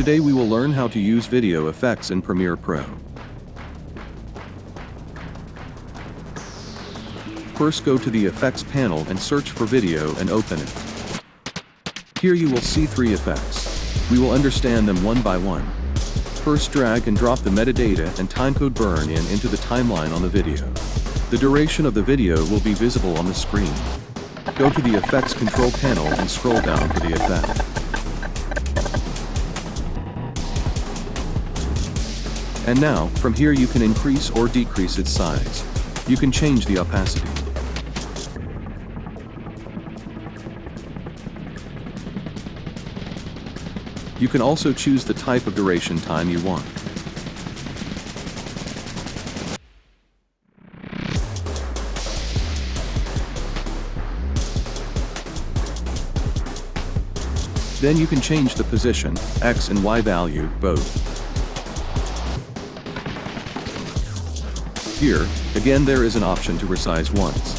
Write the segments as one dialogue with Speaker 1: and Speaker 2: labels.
Speaker 1: Today we will learn how to use video effects in Premiere Pro. First, go to the Effects panel and search for Video and open it. Here you will see 3 effects. We will understand them one by one. First, drag and drop the metadata and timecode burn into the timeline on the video. The duration of the video will be visible on the screen. Go to the Effects Control panel and scroll down for the effect. And now, from here you can increase or decrease its size. You can change the opacity. You can also choose the type of duration time you want. Then you can change the position, X and Y value, both. Here, again there is an option to resize once.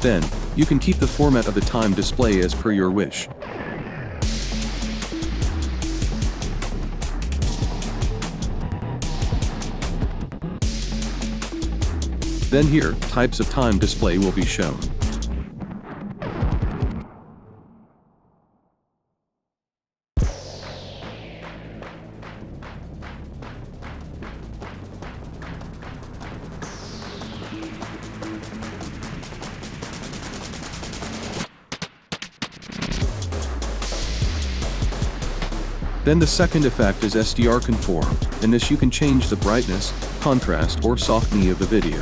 Speaker 1: Then, you can keep the format of the time display as per your wish. Then here, types of time display will be shown. Then the second effect is SDR conform. In this you can change the brightness, contrast, or softening of the video.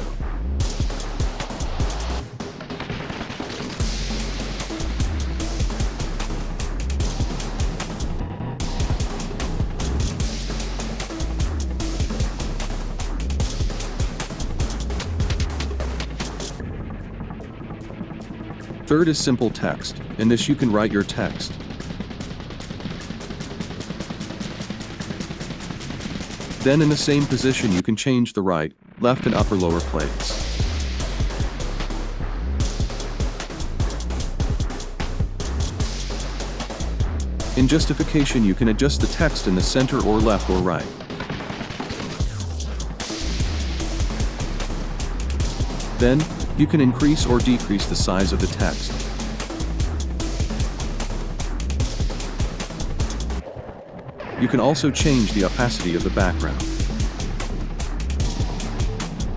Speaker 1: Third is simple text. In this you can write your text. Then in the same position you can change the right, left and upper lower plates. In justification you can adjust the text in the center or left or right. Then, you can increase or decrease the size of the text. You can also change the opacity of the background.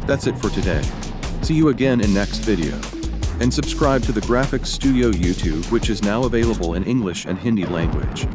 Speaker 1: That's it for today. See you again in next video. And subscribe to the GraphiX Studio YouTube, which is now available in English and Hindi language.